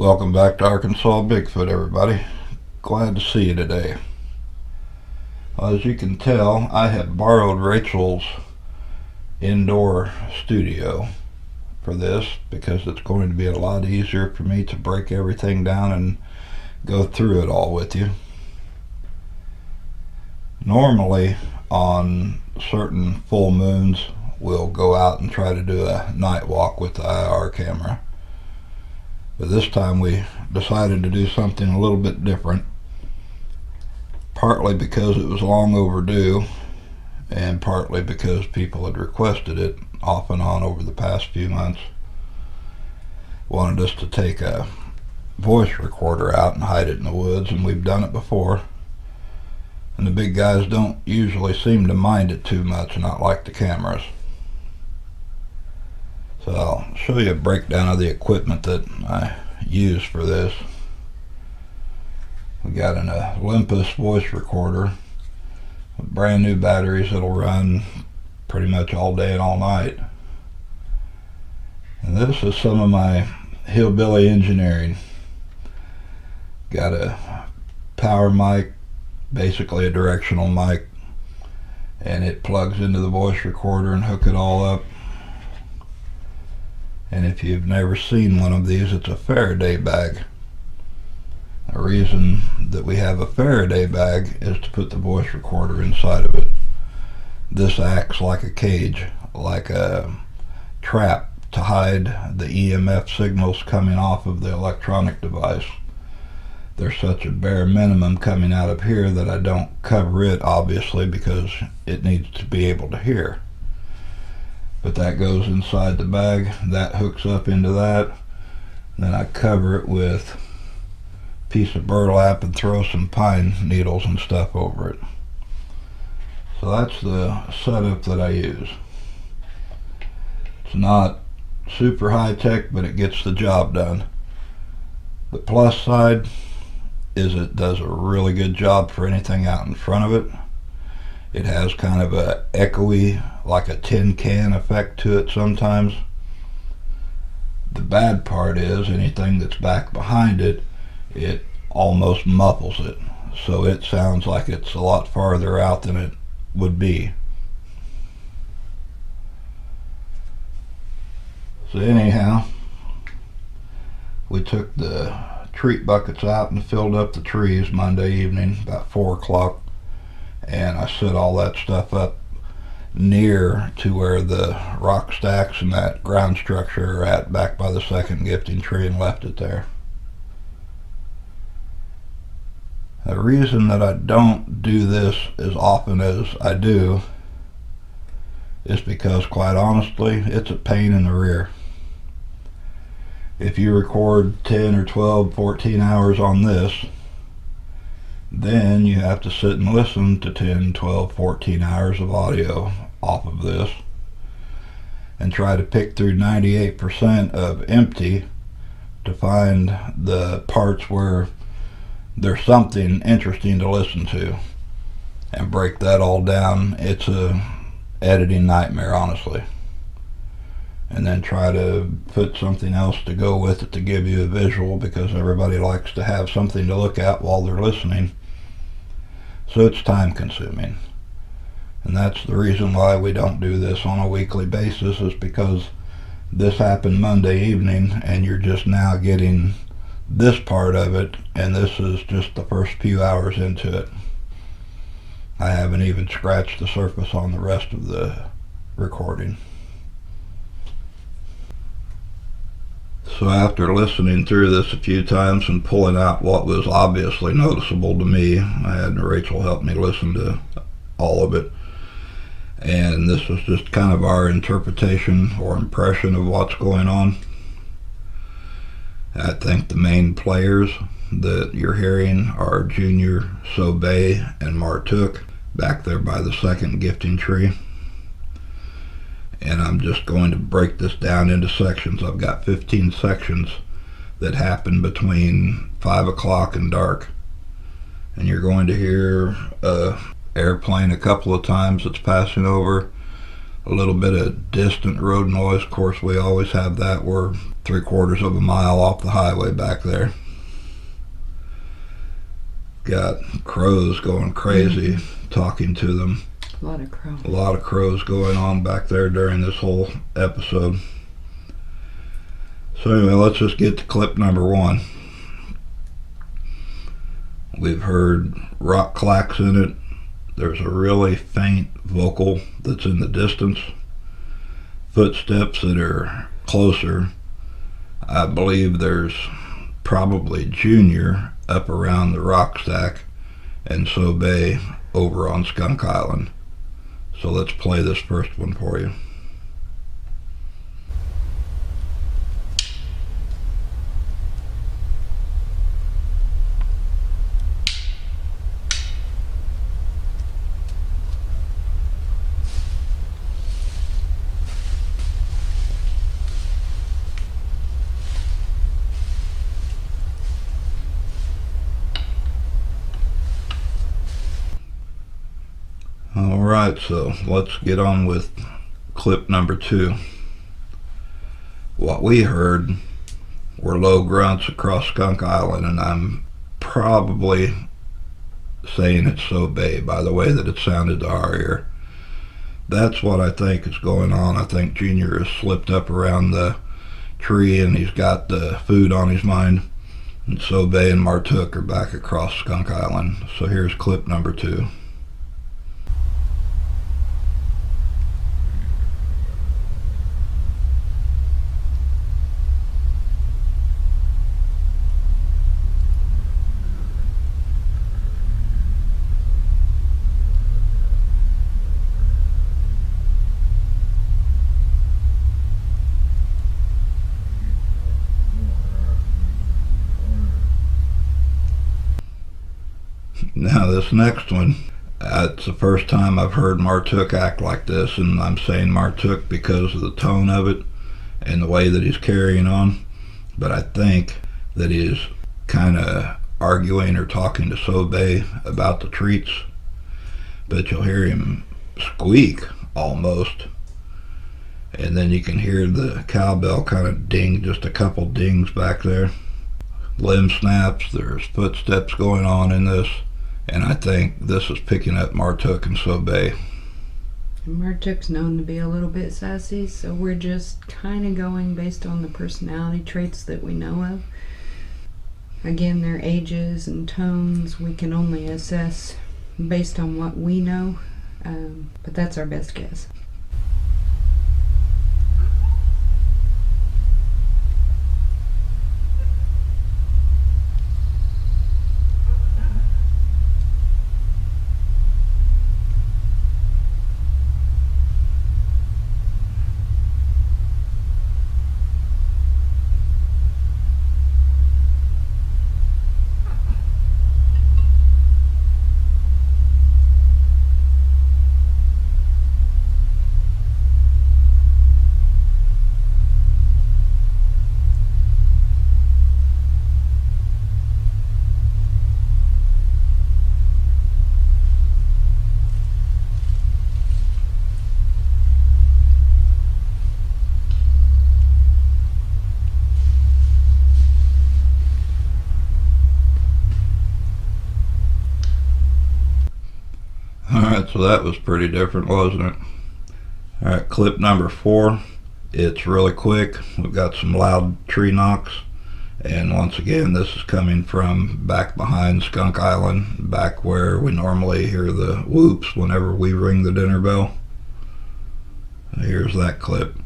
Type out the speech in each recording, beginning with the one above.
Welcome back to Arkansas Bigfoot, everybody. Glad to see you today. Well, as you can tell, I have borrowed Rachel's indoor studio for this because it's going to be a lot easier for me to break everything down and go through it all with you. Normally, on certain full moons, we'll go out and try to do a night walk with the IR camera. But this time we decided to do something a little bit different, partly because it was long overdue and partly because people had requested it off and on over the past few months. Wanted us to take a voice recorder out and hide it in the woods, and we've done it before. And the big guys don't usually seem to mind it too much, not like the cameras. So I'll show you a breakdown of the equipment that I use for this. We got an Olympus voice recorder with brand new batteries that'll run pretty much all day and all night. And this is some of my Hillbilly engineering. Got a power mic, basically a directional mic, and it plugs into the voice recorder and hook it all up. And if you've never seen one of these, it's a Faraday bag. The reason that we have a Faraday bag is to put the voice recorder inside of it. This acts like a cage, like a trap to hide the EMF signals coming off of the electronic device. There's such a bare minimum coming out of here that I don't cover it, obviously, because it needs to be able to hear. But that goes inside the bag, that hooks up into that, then I cover it with a piece of burlap and throw some pine needles and stuff over it. So that's the setup that I use. It's not super high tech, but it gets the job done. The plus side is it does a really good job for anything out in front of it. It has kind of a echoey, like a tin can effect to it sometimes. The bad part is anything that's back behind it, it almost muffles it. So it sounds like it's a lot farther out than it would be. So anyhow, we took the treat buckets out and filled up the trees Monday evening about 4 o'clock. And I set all that stuff up near to where the rock stacks and that ground structure are at, back by the second gifting tree, and left it there. The reason that I don't do this as often as I do is because, quite honestly, it's a pain in the rear. If you record 10 or 12, 14 hours on this, then you have to sit and listen to 10, 12, 14 hours of audio off of this and try to pick through 98% of empty to find the parts where there's something interesting to listen to and break that all down. It's a editing nightmare, honestly. And then try to put something else to go with it to give you a visual, because everybody likes to have something to look at while they're listening. So it's time consuming. And that's the reason why we don't do this on a weekly basis, is because this happened Monday evening and you're just now getting this part of it, and this is just the first few hours into it. I haven't even scratched the surface on the rest of the recording. So after listening through this a few times and pulling out what was obviously noticeable to me, I had Rachel help me listen to all of it. And this was just kind of our interpretation or impression of what's going on. I think the main players that you're hearing are Junior, Sobay, and Martook, back there by the second gifting tree. And I'm just going to break this down into sections. I've got 15 sections that happen between 5 o'clock and dark. And you're going to hear an airplane a couple of times that's passing over. A little bit of distant road noise. Of course, we always have that. We're 3/4 of a mile off the highway back there. Got crows going crazy, talking to them. A lot of crows. A lot of crows going on back there during this whole episode. So anyway, let's just get to clip number 1. We've heard rock clacks in it. There's a really faint vocal that's in the distance. Footsteps that are closer. I believe there's probably Junior up around the rock stack and Sobay over on Skunk Island. So let's play this first one for you. Alright, so let's get on with clip number 2. What we heard were low grunts across Skunk Island, and I'm probably saying it's Sobay by the way that it sounded to our ear. That's what I think is going on. I think Junior has slipped up around the tree and he's got the food on his mind, and Sobay and Martook are back across Skunk Island. So here's clip number 2. Now this next one, it's the first time I've heard Martook act like this, and I'm saying Martook because of the tone of it and the way that he's carrying on. But I think that he's kind of arguing or talking to Sobay about the treats. But you'll hear him squeak almost, and then you can hear the cowbell kind of ding, just a couple dings back there. Limb snaps, there's footsteps going on in this. And I think this is picking up Martook and Sobay. Martook's known to be a little bit sassy, so we're just kind of going based on the personality traits that we know of. Again, their ages and tones we can only assess based on what we know, but that's our best guess. Alright, so that was pretty different, wasn't it? Alright, clip number 4. It's really quick. We've got some loud tree knocks. And once again, this is coming from back behind Skunk Island, back where we normally hear the whoops whenever we ring the dinner bell. Here's that clip.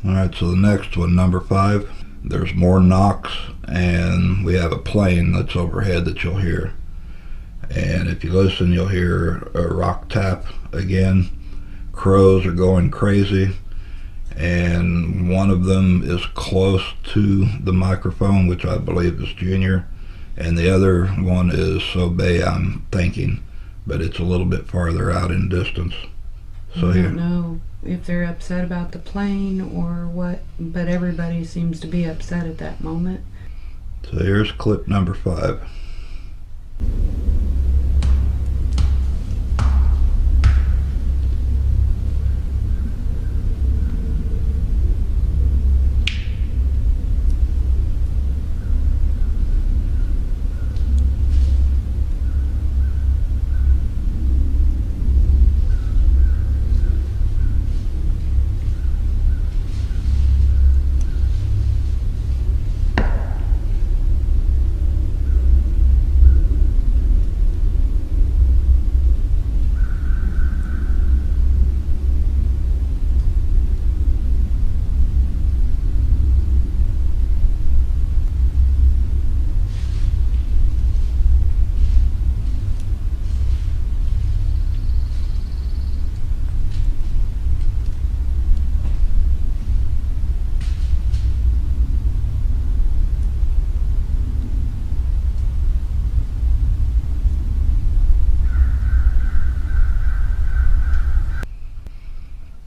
Alright, so the next one, number 5, there's more knocks, and we have a plane that's overhead that you'll hear. And if you listen, you'll hear a rock tap again. Crows are going crazy, and one of them is close to the microphone, which I believe is Junior, and the other one is Sobay, I'm thinking, but it's a little bit farther out in distance. So I don't know if they're upset about the plane or what, but everybody seems to be upset at that moment. So here's clip number 5.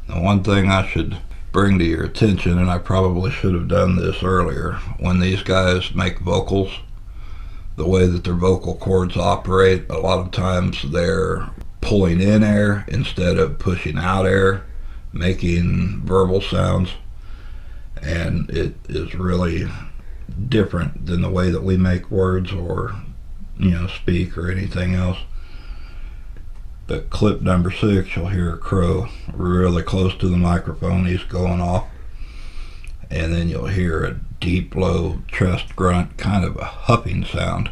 Now, one thing I should bring to your attention, and I probably should have done this earlier, when these guys make vocals, the way that their vocal cords operate, a lot of times they're pulling in air instead of pushing out air, making verbal sounds, and it is really different than the way that we make words or speak or anything else. But clip number 6, you'll hear a crow really close to the microphone. He's going off, and then you'll hear a deep, low chest grunt, kind of a huffing sound.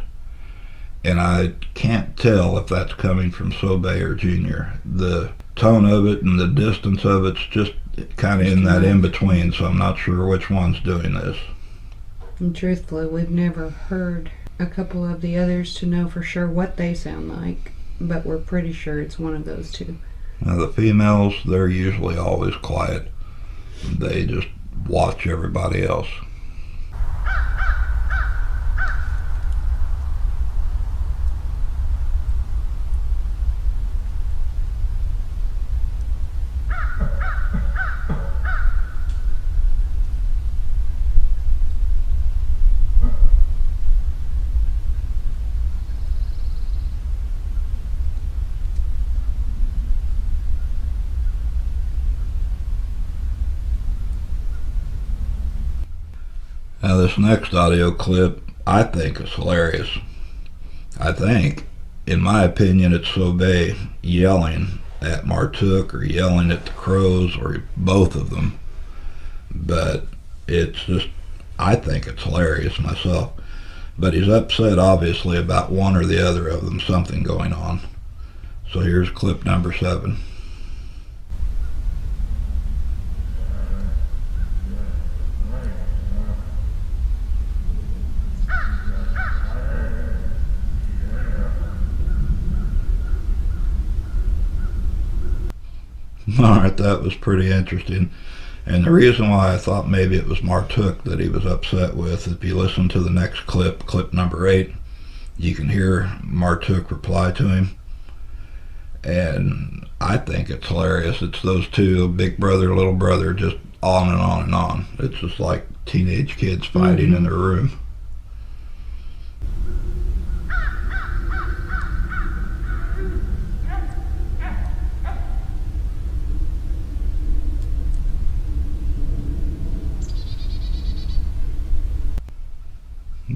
And I can't tell if that's coming from Sobay or Junior. The tone of it and the distance of it's just kind of in that in-between, so I'm not sure which one's doing this. And truthfully, we've never heard a couple of the others to know for sure what they sound like, but we're pretty sure it's one of those two. Now the females, they're usually always quiet. They just watch everybody else. Now this next audio clip I think is hilarious. I think, in my opinion, it's Sobay yelling at Martook or yelling at the crows or both of them. But it's just, I think it's hilarious myself. But he's upset obviously about one or the other of them, something going on. So here's clip number 7. Alright, that was pretty interesting. And the reason why I thought maybe it was Martook that he was upset with, if you listen to the next clip, clip number 8, you can hear Martook reply to him. And I think it's hilarious. It's those two, big brother, little brother, just on and on and on. It's just like teenage kids fighting in their room.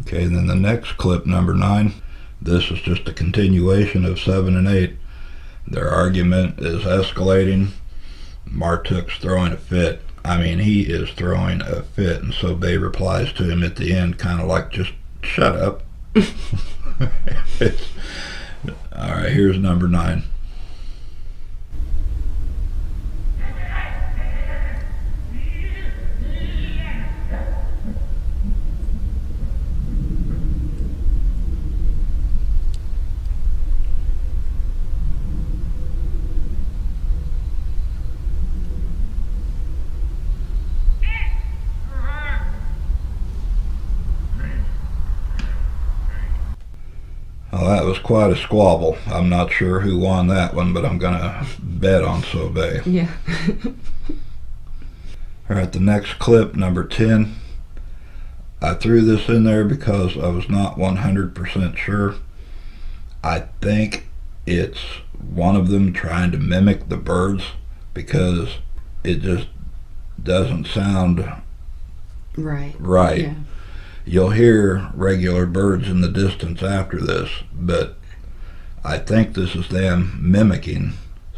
Okay, then the next clip, number 9, this is just a continuation of 7 and 8. Their argument is escalating. Martook's throwing a fit. I mean, he is throwing a fit, and Sobay replies to him at the end, kind of like, just shut up. Alright, here's number 9. Well, that was quite a squabble. I'm not sure who won that one, but I'm gonna bet on Sobay. Yeah. Alright, the next clip, number 10. I threw this in there because I was not 100% sure. I think it's one of them trying to mimic the birds, because it just doesn't sound right. Yeah. You'll hear regular birds in the distance after this, but I think this is them mimicking.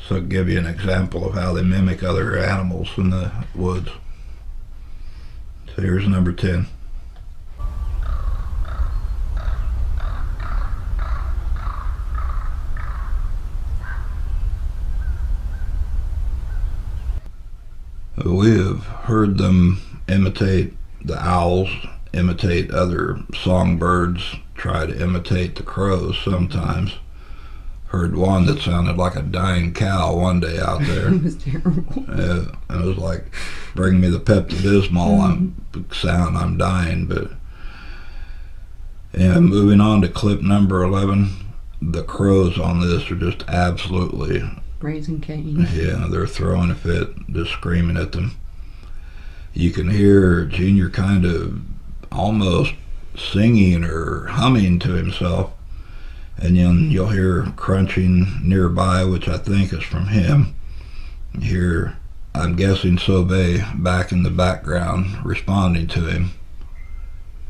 So I'll give you an example of how they mimic other animals in the woods. So here's number 10. We have heard them imitate the owls, imitate other songbirds, try to imitate the crows sometimes. Heard one that sounded like a dying cow one day out there. It was terrible. It was like, bring me the Pepto-Bismol, I'm dying. But yeah, moving on to clip number 11. The crows on this are just absolutely raising Cain. Yeah, they're throwing a fit, just screaming at them. You can hear Junior kind of almost singing or humming to himself, and then you'll hear crunching nearby, which I think is from him. You hear, I'm guessing, Sobay back in the background responding to him.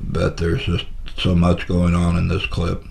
But there's just so much going on in this clip.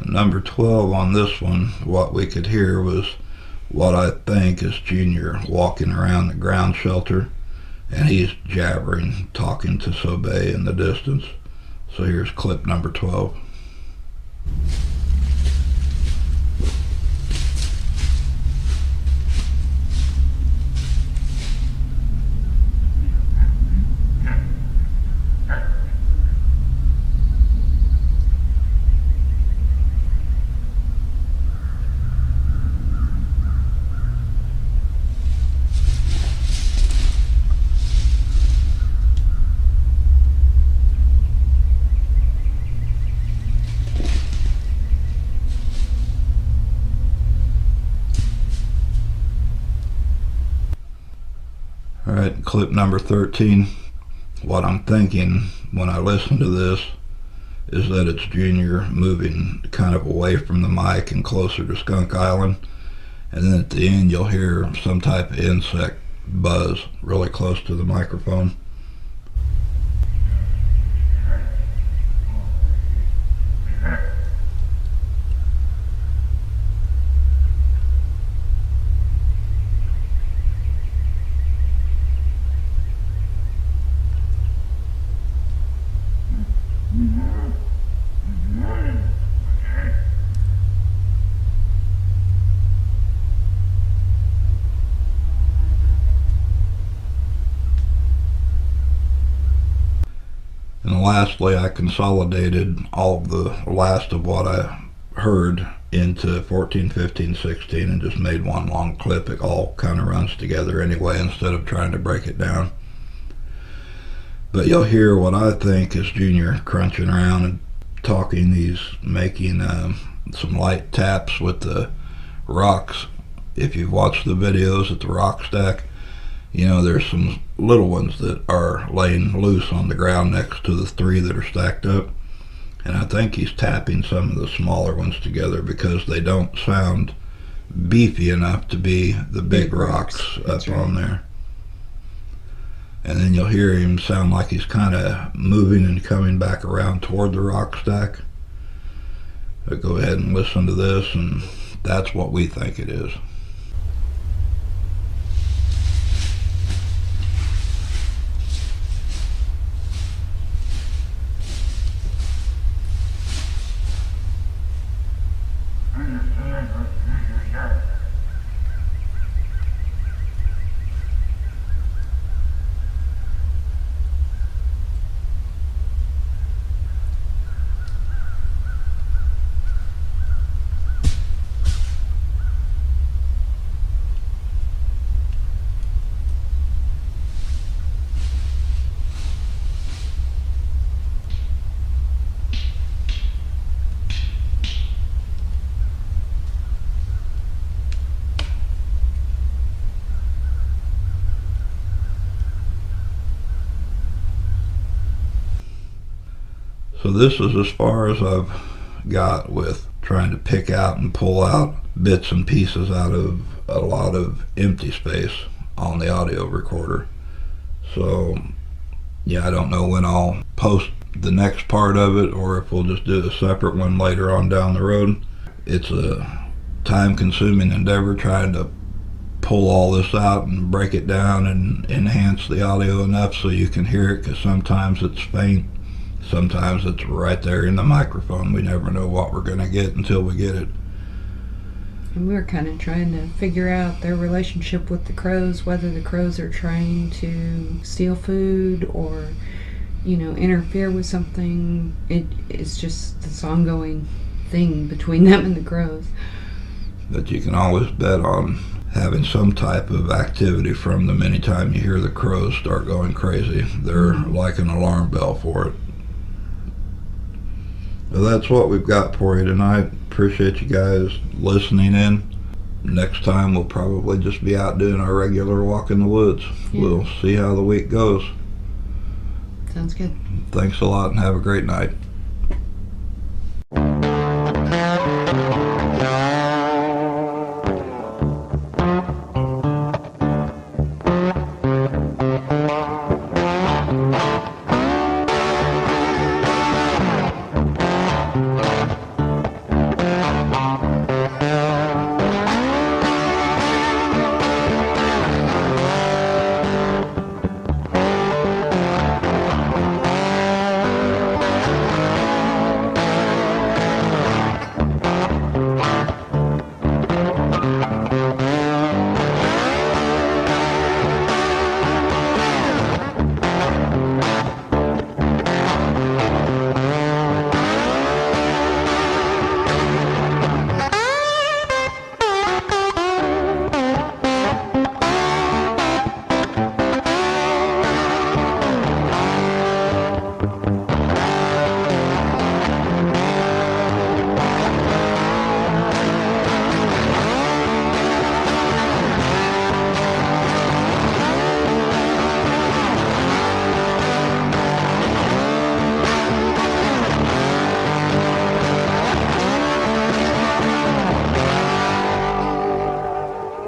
Number 12 on this one, what we could hear was what I think is Junior walking around the ground shelter, and he's jabbering, talking to Sobay in the distance. So here's clip number 12. Alright, clip number 13. What I'm thinking when I listen to this is that it's Junior moving kind of away from the mic and closer to Skunk Island. And then at the end you'll hear some type of insect buzz really close to the microphone. And lastly, I consolidated all of the last of what I heard into 14, 15, 16 and just made one long clip. It all kind of runs together anyway instead of trying to break it down. But you'll hear what I think is Junior crunching around and talking. He's making some light taps with the rocks. If you've watched the videos at the rock stack, you know there's some little ones that are laying loose on the ground next to the three that are stacked up. And I think he's tapping some of the smaller ones together because they don't sound beefy enough to be the big rocks up on there. and then you'll hear him sound like he's kind of moving and coming back around toward the rock stack. But go ahead and listen to this, and that's what we think it is. So this is as far as I've got with trying to pick out and pull out bits and pieces out of a lot of empty space on the audio recorder. So yeah, I don't know when I'll post the next part of it, or if we'll just do a separate one later on down the road. It's a time-consuming endeavor trying to pull all this out and break it down and enhance the audio enough so you can hear it, because sometimes it's faint. Sometimes it's right there in the microphone. We never know what we're going to get until we get it. And we were kind of trying to figure out their relationship with the crows, whether the crows are trying to steal food or, interfere with something. It's just this ongoing thing between them and the crows. But you can always bet on having some type of activity from them anytime you hear the crows start going crazy. They're like an alarm bell for it. Well, that's what we've got for you tonight. Appreciate you guys listening in. Next time we'll probably just be out doing our regular walk in the woods. Yeah. We'll see how the week goes. Sounds good. Thanks a lot and have a great night.